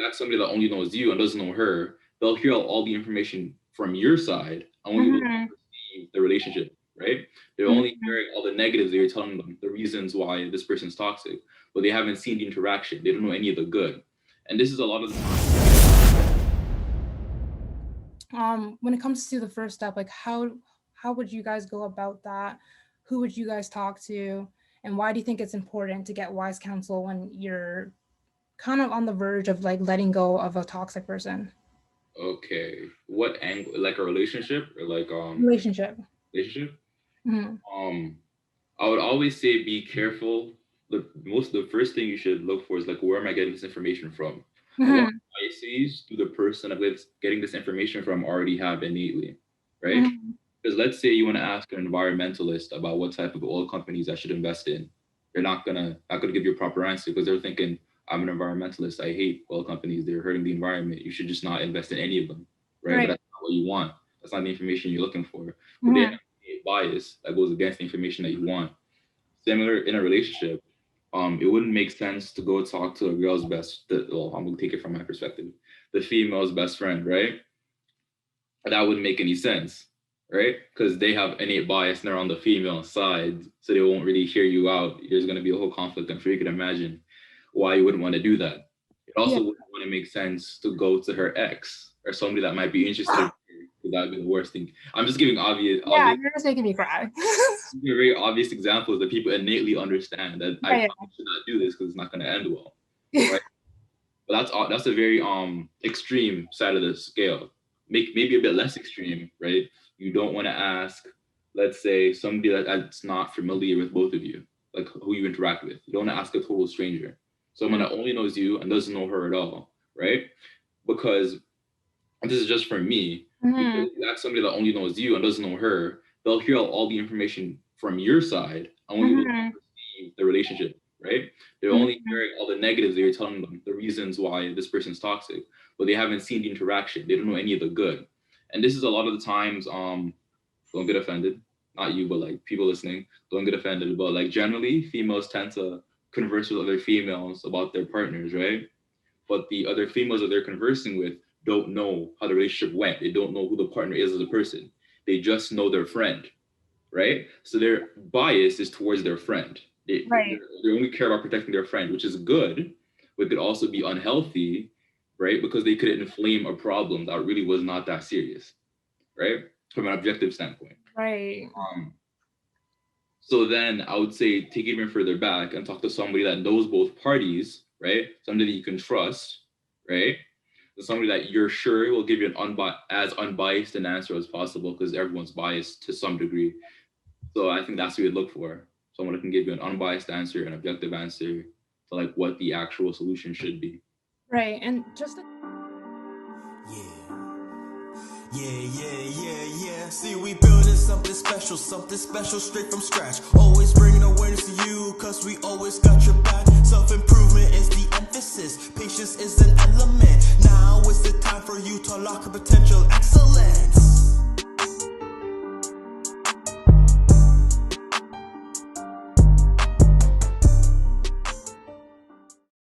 ask somebody that only knows you and doesn't know her, they'll hear all the information from your side and won't even perceive the relationship, right? They're only hearing all the negatives that you're telling them, the reasons why this person's toxic, but they haven't seen the interaction. They don't know any of the good. And this is a lot of the time. When it comes to the first step, like how would you guys go about that? Who would you guys talk to? And why do you think it's important to get wise counsel when you're kind of on the verge of like letting go of a toxic person? Okay, what angle? Like a relationship or like Relationship. Relationship? I would always say be careful. The first thing you should look for is like, where am I getting this information from? What biases do the person that's getting this information from already have innately, right? Because let's say you want to ask an environmentalist about what type of oil companies I should invest in. They're not gonna give you a proper answer because they're thinking, I'm an environmentalist. I hate oil companies. They're hurting the environment. You should just not invest in any of them, right? But that's not what you want. That's not the information you're looking for. But they have a bias that goes against the information that you want. Similar in a relationship, it wouldn't make sense to go talk to a girl's well, I'm gonna take it from my perspective, the female's best friend, right? That wouldn't make any sense, right? Because they have innate bias and they're on the female side, so they won't really hear you out. There's gonna be a whole conflict. I'm sure you can imagine why you wouldn't want to do that. It also wouldn't want to make sense to go to her ex or somebody that might be interested in her. That would be the worst thing. I'm just giving obvious. Yeah, you're just making me cry. Very obvious examples that people innately understand that I should not do this because it's not going to end well. Right? But that's a very extreme side of the scale. Maybe a bit less extreme, right? You don't want to ask, let's say, somebody that's not familiar with both of you, like who you interact with. You don't want to ask a total stranger, someone that only knows you and doesn't know her at all, right? Because this is just for me. Because you ask somebody that only knows you and doesn't know her, they'll hear all the information from your side and won't even perceive the relationship, right? They're only hearing all the negatives that you're telling them, the reasons why this person's toxic, but they haven't seen the interaction. They don't know any of the good. And this is a lot of the times, don't get offended, not you, but like people listening, don't get offended. But like generally, females tend to converse with other females about their partners, right? But the other females that they're conversing with don't know how the relationship went. They don't know who the partner is as a person. They just know their friend, right? So their bias is towards their friend. They only care about protecting their friend, which is good, but could also be unhealthy, right? Because they could inflame a problem that really was not that serious, right? From an objective standpoint. Right. So then I would say take it even further back and talk to somebody that knows both parties, right? Somebody that you can trust, right? Somebody that you're sure will give you as unbiased an answer as possible, because everyone's biased to some degree. So I think that's what you'd look for. Someone that can give you an unbiased answer, an objective answer to like what the actual solution should be. Right. And just Yeah. See, we building something special straight from scratch. Always bringing awareness to you, cause we always got your back. Self-improvement is the emphasis, patience is an element. Now is the time for you to unlock your potential excellence.